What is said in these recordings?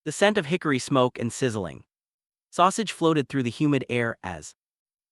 The scent of hickory smoke and sizzling sausage floated through the humid air as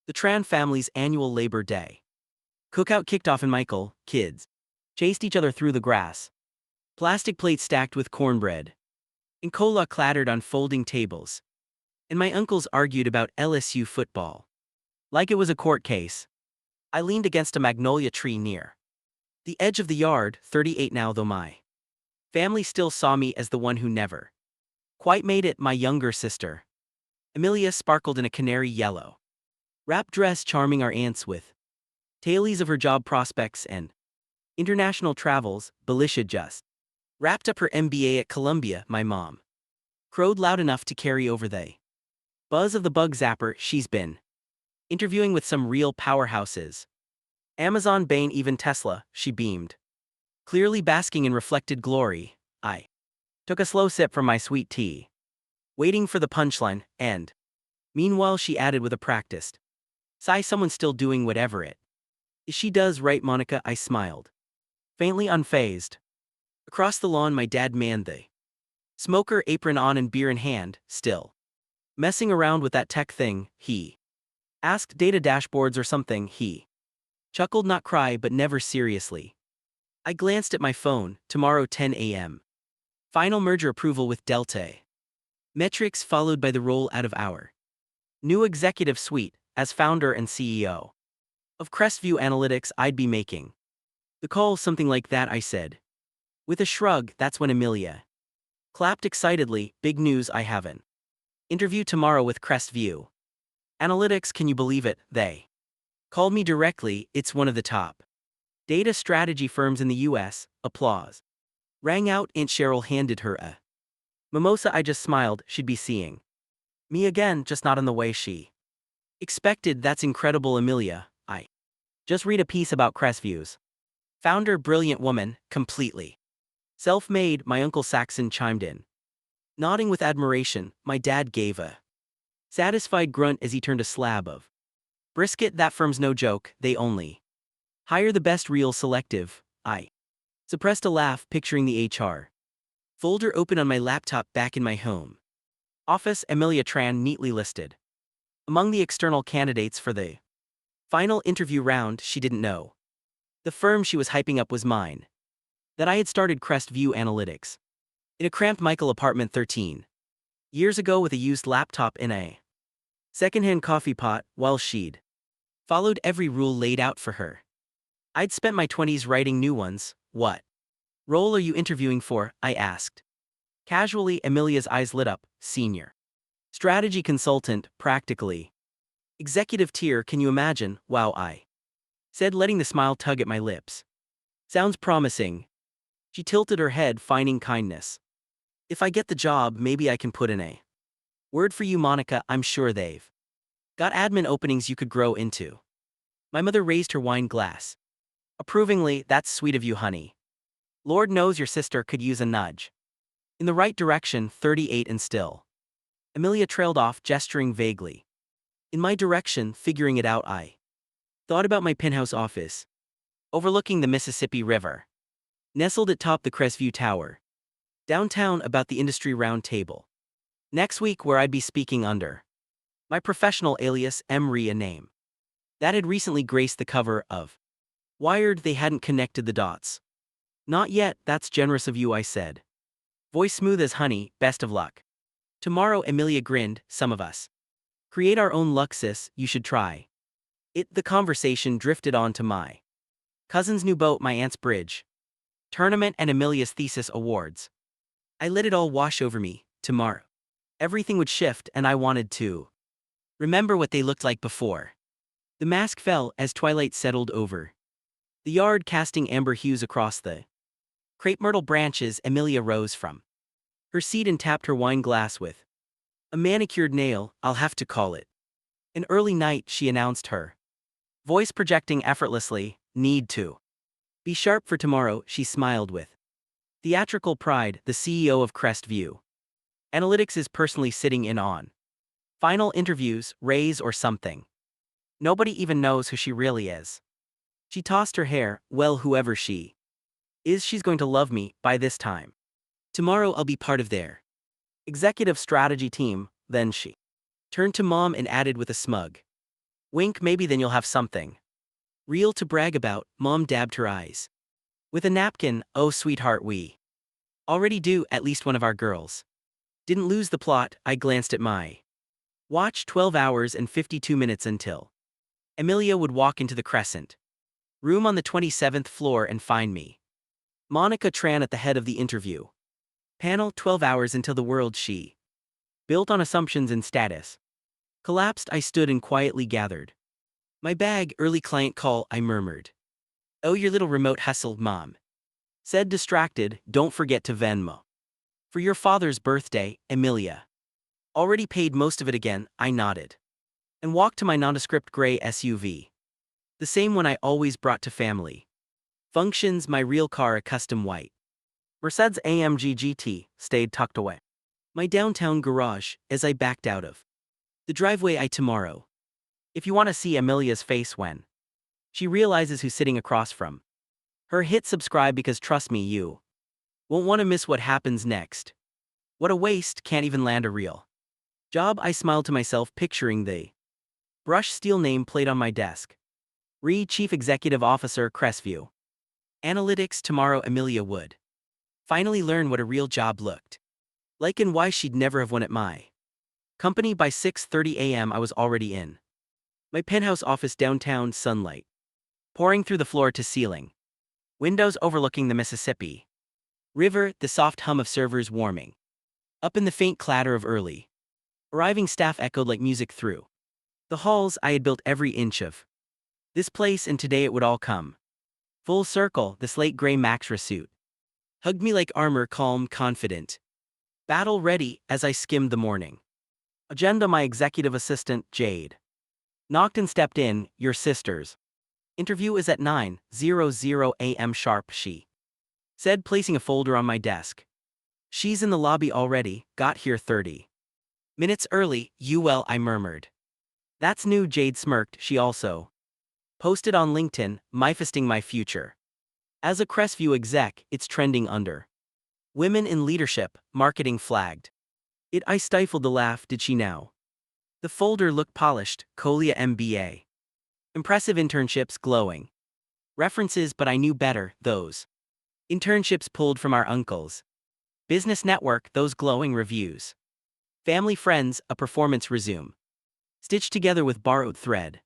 the Tran family's annual Labor Day cookout kicked off, and Michael, kids, chased each other through the grass. Plastic plates stacked with cornbread and cola clattered on folding tables, and my uncles argued about LSU football like it was a court case. I leaned against a magnolia tree near the edge of the yard, 38 now, though my family still saw me as the one who never quite made it. My younger sister, Amelia, sparkled in a canary yellow wrap dress, charming our aunts with tales of her job prospects and international travels. Belisha just wrapped up her MBA at Columbia. My mom crowed loud enough to carry over the buzz of the bug zapper. She's been interviewing with some real powerhouses: Amazon, Bain, even Tesla. She beamed, clearly basking in reflected glory. I took a slow sip from my sweet tea, waiting for the punchline, and meanwhile she added with a practiced sigh, someone's still doing whatever it is she does, right, Monica? I smiled, faintly unfazed. Across the lawn, my dad manned the smoker, apron on and beer in hand. Still messing around with that tech thing, he asked. Data dashboards or something? He chuckled, not cry, but never seriously. I glanced at my phone. Tomorrow, 10 a.m. Final merger approval with Delta Metrics, followed by the roll out of our new executive suite. As founder and CEO of Crestview Analytics, I'd be making the call, something like that, I said with a shrug. That's when Amelia clapped excitedly. Big news, I have an interview tomorrow with Crestview Analytics. Can you believe it? They called me directly. It's one of the top data strategy firms in the US. Applause rang out. Aunt Cheryl handed her a mimosa. I just smiled. She'd be seeing me again, just not in the way she expected. That's incredible, Amelia. I just read a piece about Crestview's founder. Brilliant woman, completely self-made. My uncle Saxon chimed in, nodding with admiration. My dad gave a satisfied grunt as he turned a slab of brisket. That firm's no joke. They only hire the best. Real selective. I suppressed a laugh, picturing the HR folder open on my laptop back in my home office. Amelia Tran neatly listed among the external candidates for the final interview round. She didn't know the firm she was hyping up was mine, that I had started Crestview Analytics in a cramped Michael apartment 13 years ago with a used laptop in a secondhand coffee pot, while she'd followed every rule laid out for her. I'd spent my 20s writing new ones. What role are you interviewing for? I asked casually. Amelia's eyes lit up. Senior strategy consultant, practically executive tier. Can you imagine? Wow, I said, letting the smile tug at my lips. Sounds promising. She tilted her head, feigning kindness. If I get the job, maybe I can put in a word for you, Monica. I'm sure they've got admin openings you could grow into. My mother raised her wine glass approvingly. That's sweet of you, honey. Lord knows your sister could use a nudge in the right direction. 38 and still. Amelia trailed off, gesturing vaguely in my direction. Figuring it out, I thought about my penthouse office overlooking the Mississippi River, nestled atop the Crestview Tower, downtown, about the industry round table next week, where I'd be speaking under my professional alias, Emery, a name that had recently graced the cover of Wired. They hadn't connected the dots. Not yet. That's generous of you, I said, voice smooth as honey. Best of luck tomorrow. Amelia grinned. Some of us create our own luck, sis. You should try it. The conversation drifted on to my cousin's new boat, my aunt's bridge tournament, and Amelia's thesis awards. I let it all wash over me. Tomorrow everything would shift, and I wanted to remember what they looked like before the mask fell. As twilight settled over the yard, casting amber hues across the crepe myrtle branches, Amelia rose from her seat and tapped her wine glass with a manicured nail. I'll have to call it an early night, she announced, her voice projecting effortlessly. Need to be sharp for tomorrow, she smiled with theatrical pride. The CEO of Crestview Analytics is personally sitting in on final interviews, raise or something. Nobody even knows who she really is. She tossed her hair. Well, whoever she is, she's going to love me by this time tomorrow. I'll be part of their Executive strategy team, then she turned to mom and added with a smug wink, maybe then you'll have something real to brag about. Mom dabbed her eyes with a napkin. Oh, sweetheart, we already do, at least one of our girls. Didn't lose the plot. I glanced at my watch. 12 hours and 52 minutes until Amelia would walk into the Crescent room on the 27th floor and find me. Monica Tran at the head of the interview panel. 12 hours until the world she built on assumptions and status collapsed. I stood and quietly gathered my bag. Early client call, I murmured. Oh, your little remote hustle, Mom said, distracted. Don't forget to Venmo for your father's birthday, Amelia. Already paid most of it again. I nodded and walked to my nondescript gray SUV. The same one I always brought to family functions. My real car, a custom white Mercedes AMG GT, stayed tucked away my downtown garage. As I backed out of the driveway, I tomorrow. If you want to see Amelia's face when she realizes who's sitting across from her, hit subscribe, because trust me, you won't want to miss what happens next. What a waste, can't even land a real job. I smiled to myself, picturing the brushed steel name plate on my desk. Chief Executive Officer, Crestview Analytics. Tomorrow Amelia would finally learn what a real job looked like and why she'd never have won at my company. By 6:30 a.m. I was already in my penthouse office downtown, sunlight pouring through the floor to ceiling windows overlooking the Mississippi River, the soft hum of servers warming up and the faint clatter of early arriving staff echoed like music through the halls. I had built every inch of this place, and today it would all come full circle. The slate gray Maxra suit hugged me like armor, calm, confident, battle ready. As I skimmed the morning agenda, my executive assistant, Jade, knocked and stepped in. Your sister's interview is at 9:00 a.m. sharp, she said, placing a folder on my desk. She's in the lobby already, got here 30 minutes early. Well, I murmured. That's new, Jade smirked. She also posted on LinkedIn, manifesting my future as a Crestview exec. It's trending under women in leadership, marketing flagged it. I stifled the laugh. Did she now? The folder looked polished. Colia MBA. Impressive internships, glowing references, but I knew better. Those internships pulled from our uncle's business network, those glowing reviews. Family, friends, a performance resume stitched together with borrowed thread.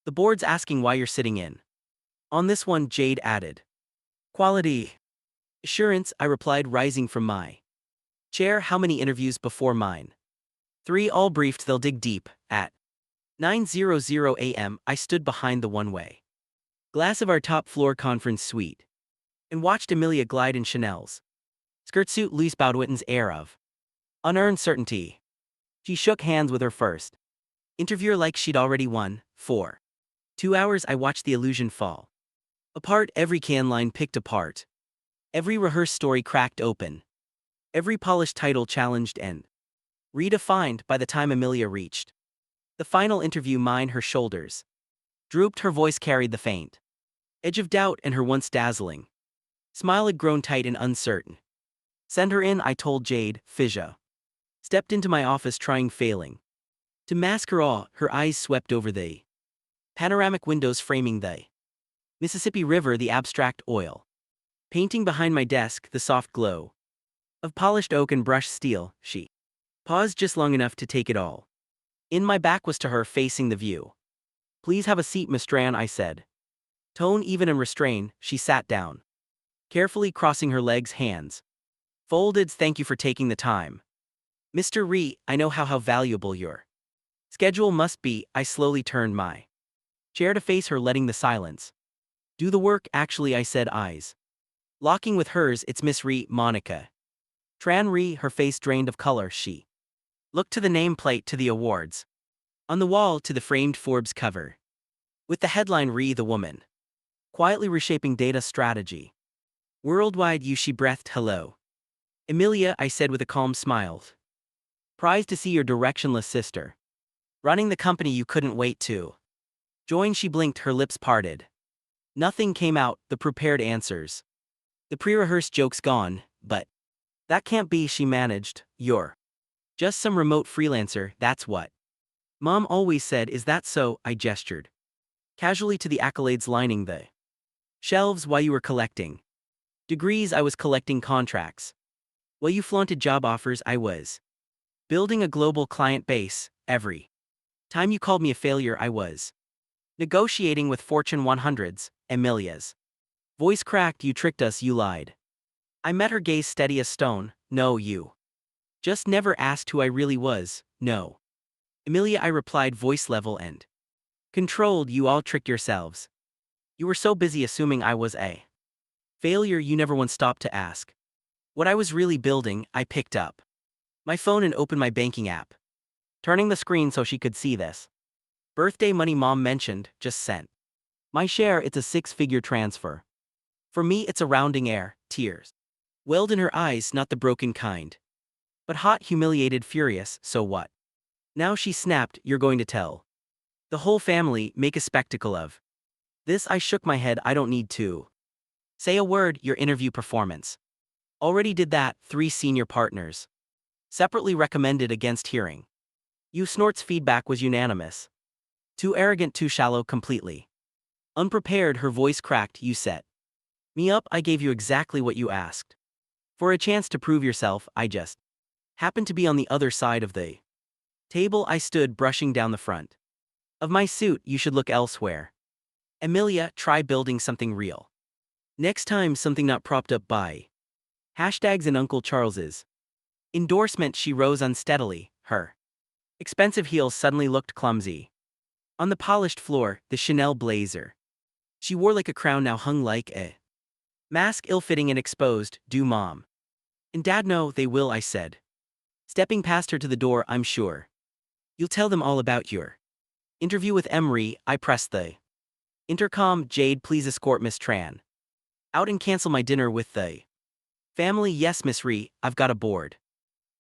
The board's asking why you're sitting in on this one, Jade added. Quality assurance, I replied, rising from my chair. How many interviews before mine? 3, all briefed. They'll dig deep. At 9:00 a.m., I stood behind the one-way glass of our top-floor conference suite and watched Amelia glide in Chanel's skirt suit. Lise Baudouin's air of unearned certainty. She shook hands with her first interviewer like she'd already won. For 2 hours I watched the illusion fall apart, every can line picked apart, every rehearsed story cracked open, every polished title challenged and redefined. By the time Amelia reached the final interview, her shoulders drooped, her voice carried the faint edge of doubt, and her once dazzling smile had grown tight and uncertain. Send her in, I told Jade. Fija stepped into my office, failing to mask her awe. Her eyes swept over the panoramic windows framing the Mississippi River, the abstract oil painting behind my desk, the soft glow of polished oak and brushed steel. She paused just long enough to take it all in. My back was to her, facing the view. Please have a seat, Miss Tran, I said. Tone even and restrained. She sat down, carefully crossing her legs, hands folded. Thank you for taking the time, Mr. Ree. I know how valuable your schedule must be. I slowly turned my chair to face her, letting the silence do the work. Actually, I said, eyes locking with hers, it's Miss Ree, Monica Tran Ree. Her face drained of color. She looked to the nameplate, to the awards on the wall, to the framed Forbes cover with the headline, Ree the woman quietly reshaping data strategy worldwide. She breathed. Hello, Amelia, I said with a calm smile. Prized to see your directionless sister running the company you couldn't wait to join. She blinked, her lips parted. Nothing came out, the prepared answers, the pre-rehearsed jokes gone. But that can't be, she managed. You're Just some remote freelancer, that's what. Mom always said, is that so? I gestured casually to the accolades lining the shelves while you were collecting degrees. I was collecting contracts. While you flaunted job offers, I was building a global client base. Every time you called me a failure, I was negotiating with Fortune 100s. Emilia's voice cracked. You tricked us, you lied. I met her gaze steady as stone. No, you just never asked who I really was. No, Emilia, I replied, voice level and controlled. You all tricked yourselves. You were so busy assuming I was a failure, you never once stopped to ask what I was really building. I picked up my phone and opened my banking app, turning the screen so she could see this birthday money Mom mentioned. Just sent my share. It's a six-figure transfer. For me, it's a rounding error. Tears welled in her eyes, not the broken kind, but hot, humiliated, furious. So what? Now, she snapped. You're going to tell the whole family, make a spectacle of this? I shook my head. I don't need to say a word. Your interview performance already did that. 3 senior partners separately recommended against hearing you. Snort's feedback was unanimous. Too arrogant, too shallow, completely unprepared. Her voice cracked. You set me up. I gave you exactly what you asked for, a chance to prove yourself. I just happened to be on the other side of the table. I stood, brushing down the front of my suit. You should look elsewhere, Emilia. Try building something real next time, something not propped up by hashtags and Uncle Charles's endorsement. She rose unsteadily. Her expensive heels suddenly looked clumsy on the polished floor. The Chanel blazer she wore like a crown now hung like a mask, ill-fitting and exposed. Do Mom and Dad know? They will, I said, stepping past her to the door. I'm sure you'll tell them all about your interview with Emery. I pressed the intercom. Jade, please escort Miss Tran out and cancel my dinner with the family. Yes, Miss Ree, I've got a board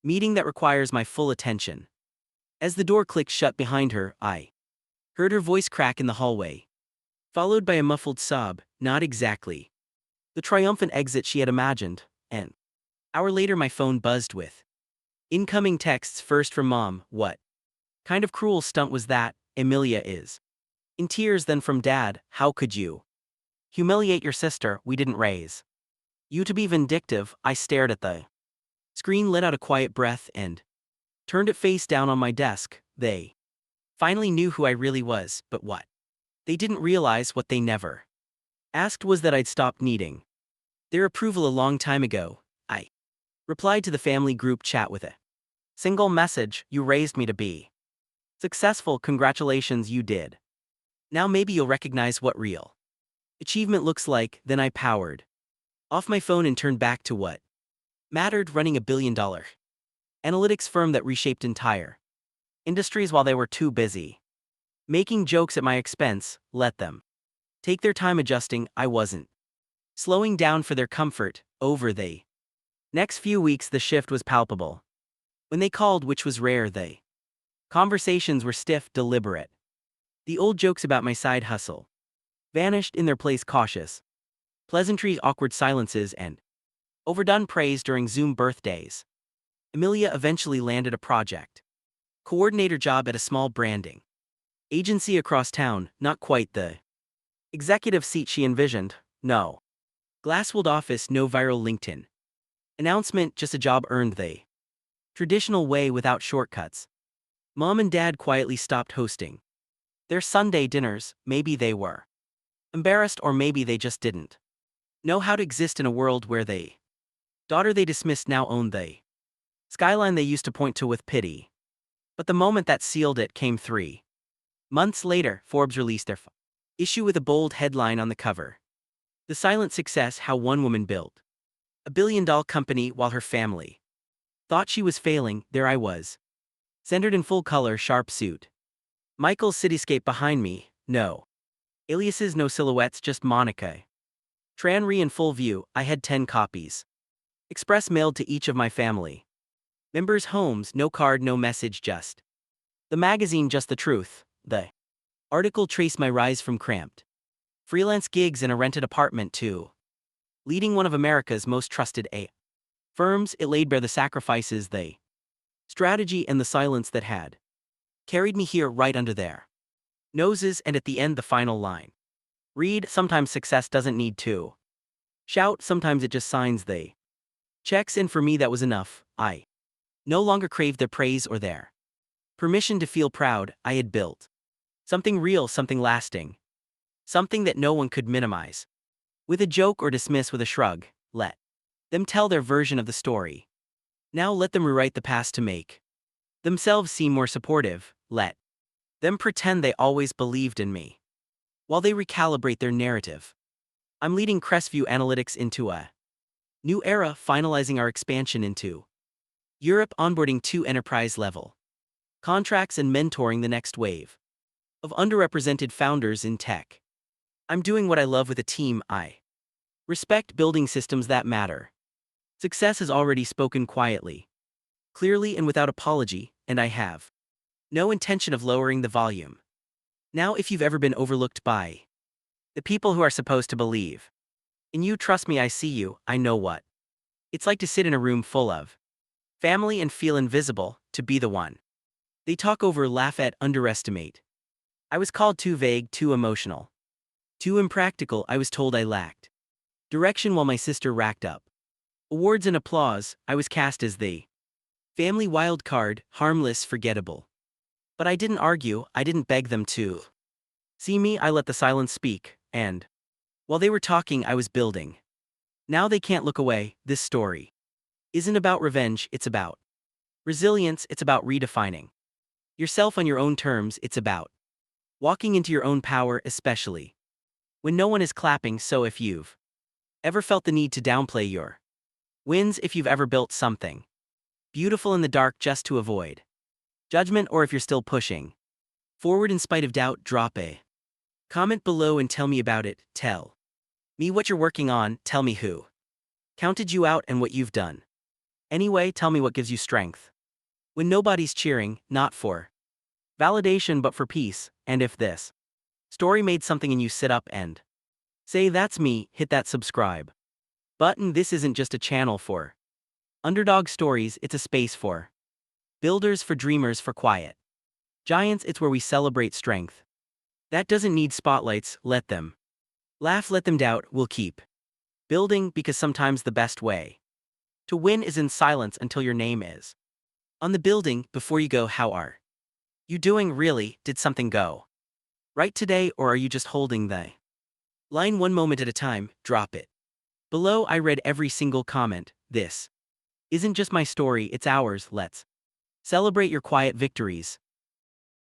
meeting that requires my full attention. As the door clicked shut behind her, I heard her voice crack in the hallway, followed by a muffled sob. Not exactly the triumphant exit she had imagined. An hour later, my phone buzzed with incoming texts, first from Mom. What kind of cruel stunt was that? Emilia is in tears. Then from Dad. How could you humiliate your sister? We didn't raise you to be vindictive. I stared at the screen, let out a quiet breath, and turned it face down on my desk. They finally knew who I really was, but what they didn't realize, what they never asked, was that I'd stopped needing their approval a long time ago. I replied to the family group chat with a single message: you raised me to be successful. Congratulations, you did. Now maybe you'll recognize what real achievement looks like. Then I powered off my phone and turned back to what mattered, running a billion-dollar analytics firm that reshaped entire industries. While they were too busy making jokes at my expense, let them take their time adjusting. I wasn't slowing down for their comfort. Over the next few weeks, the shift was palpable. When they called, which was rare, the conversations were stiff, deliberate. The old jokes about my side hustle vanished, in their place cautious pleasantries, awkward silences, and overdone praise during Zoom birthdays. Emilia eventually landed a project coordinator job at a small branding agency across town. Not quite the executive seat she envisioned. No glass-walled office, no viral LinkedIn announcement, just a job earned the traditional way, without shortcuts. Mom and Dad quietly stopped hosting their Sunday dinners. Maybe they were embarrassed, or maybe they just didn't know how to exist in a world where the daughter they dismissed now owned the skyline they used to point to with pity. But the moment that sealed it came 3 months later. Forbes released their issue with a bold headline on the cover: the silent success, how one woman built a billion-dollar company while her family thought she was failing. There I was, centered in full color, sharp suit. Michael's cityscape behind me. No aliases, no silhouettes, just Monica Tranry in full view. I had 10 copies express mailed to each of my family members' homes. No card, no message, just the magazine, just the truth. The article traced my rise from cramped freelance gigs in a rented apartment to leading one of America's most trusted firms. It laid bare the sacrifices they strategy and the silence that had carried me here right under their noses, and at the end the final line. Read, sometimes success doesn't need to shout, sometimes it just signs the checks, and for me that was enough. I no longer craved their praise or their permission to feel proud. I had built something real, something lasting, something that no one could minimize with a joke or dismiss with a shrug. Let them tell their version of the story. Now let them rewrite the past to make themselves seem more supportive. Let them pretend they always believed in me while they recalibrate their narrative. I'm leading Crestview Analytics into a new era, finalizing our expansion into Europe, onboarding 2 enterprise-level contracts and mentoring the next wave of underrepresented founders in tech. I'm doing what I love with a team I respect, building systems that matter. Success has already spoken quietly, clearly, and without apology, and I have no intention of lowering the volume. Now, if you've ever been overlooked by the people who are supposed to believe in you, trust me, I see you, I know what it's like to sit in a room full of family and feel invisible, to be the one they talk over, laugh at, underestimate. I was called too vague, too emotional, too impractical. I was told I lacked direction while my sister racked up awards and applause. I was cast as the family wild card, harmless, forgettable. But I didn't argue, I didn't beg them to see me, I let the silence speak, and while they were talking, I was building. Now they can't look away. This story isn't about revenge, it's about resilience, it's about redefining yourself on your own terms, it's about walking into your own power, especially when no one is clapping. So if you've ever felt the need to downplay your wins, if you've ever built something beautiful in the dark just to avoid judgment, or if you're still pushing forward in spite of doubt, drop a comment below and tell me about it. Tell me what you're working on, tell me who counted you out and what you've done anyway. Tell me what gives you strength when nobody's cheering, not for validation but for peace. And if this story made something in you, sit up and say, that's me. Hit that subscribe button. This isn't just a channel for underdog stories, it's a space for builders, for dreamers, for quiet giants. It's where we celebrate strength that doesn't need spotlights. Let them laugh, let them doubt. We'll keep building, because sometimes the best way to win is in silence until your name is on the building. Before you go, how are you doing? Really, did something go right today, or are you just holding the line one moment at a time? Drop it below. I read every single comment. This isn't just my story, it's ours. Let's celebrate your quiet victories.